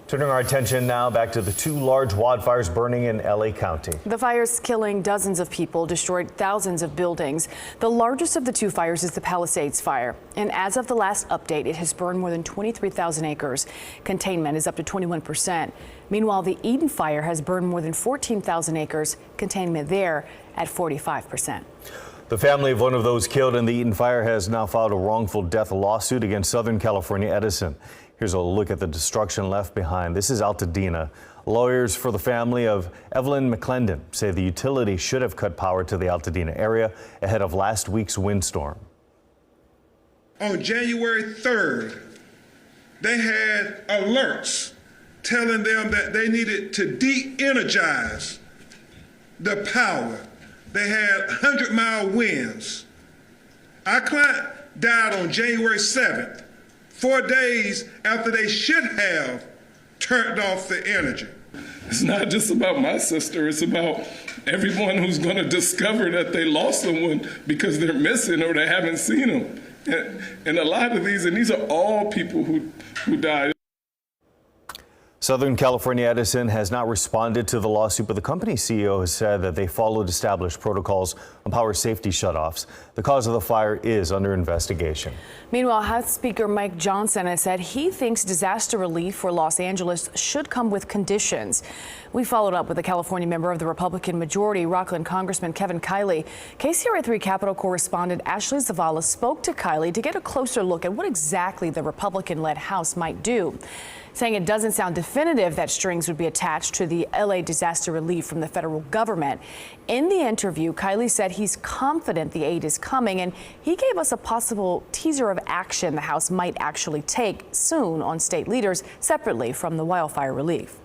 Turning our attention now back to the two large wildfires burning in LA County. The fires killing dozens of people, destroyed thousands of buildings. The largest of the two fires is the Palisades fire. And as of the last update, it has burned more than 23,000 acres. Containment is up to 21%. Meanwhile, the Eden fire has burned more than 14,000 acres. Containment there at 45%. The family of one of those killed in the Eden fire has now filed a wrongful death lawsuit against Southern California Edison. Here's a look at the destruction left behind. This is Altadena. Lawyers for the family of Evelyn McClendon say the utility should have cut power to the Altadena area ahead of last week's windstorm. On January 3rd, they had alerts telling them that they needed to de-energize the power. They had 100-mile winds. Our client died on January 7th. 4 days after they should have turned off the energy. It's not just about my sister, it's about everyone who's going to discover that they lost someone because they're missing or they haven't seen them. And a lot of these are all people who died. Southern California Edison has not responded to the lawsuit, but the company's CEO has said that they followed established protocols on power safety shutoffs. The cause of the fire is under investigation. Meanwhile, House Speaker Mike Johnson has said he thinks disaster relief for Los Angeles should come with conditions. We followed up with a California member of the Republican majority, Rockland Congressman Kevin Kiley. KCRA3 Capitol correspondent Ashley Zavala spoke to Kiley to get a closer look at what exactly the Republican-led House might do, saying it doesn't sound definitive that strings would be attached to the LA disaster relief from the federal government. In the interview, Kiley said he's confident the aid is coming, and he gave us a possible teaser of action the House might actually take soon on state leaders separately from the wildfire relief.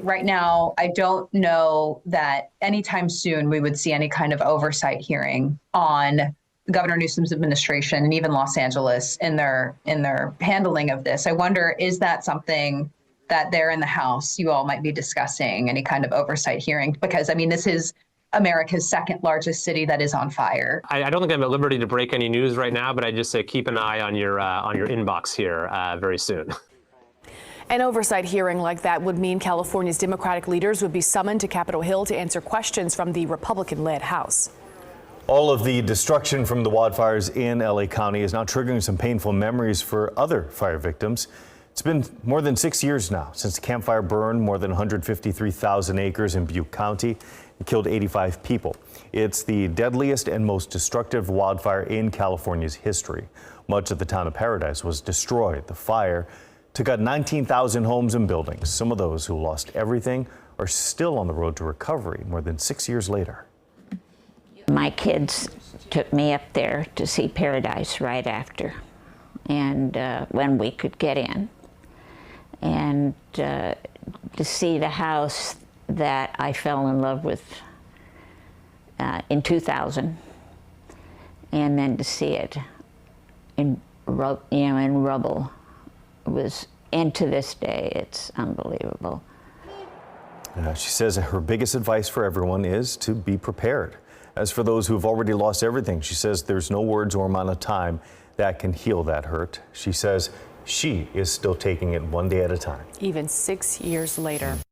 Right now, I don't know that anytime soon we would see any kind of oversight hearing on Governor Newsom's administration and even Los Angeles in their handling of this. I wonder, is that something that there in the House you all might be discussing, any kind of oversight hearing? Because, I mean, this is America's second largest city that is on fire. I don't think I'm at liberty to break any news right now, but I just say keep an eye on your inbox here very soon. An oversight hearing like that would mean California's Democratic leaders would be summoned to Capitol Hill to answer questions from the Republican-led House. All of the destruction from the wildfires in LA County is now triggering some painful memories for other fire victims. It's been more than 6 years now since the Camp Fire burned more than 153,000 acres in Butte County and killed 85 people. It's the deadliest and most destructive wildfire in California's history. Much of the town of Paradise was destroyed. The fire took out 19,000 homes and buildings. Some of those who lost everything are still on the road to recovery more than 6 years later. My kids took me up there to see Paradise right after, and when we could get in, and to see the house that I fell in love with in 2000, and then to see it in rubble was, and to this day, it's unbelievable. She says her biggest advice for everyone is to be prepared. As for those who've already lost everything, she says there's no words or amount of time that can heal that hurt. She says she is still taking it one day at a time. Even 6 years later.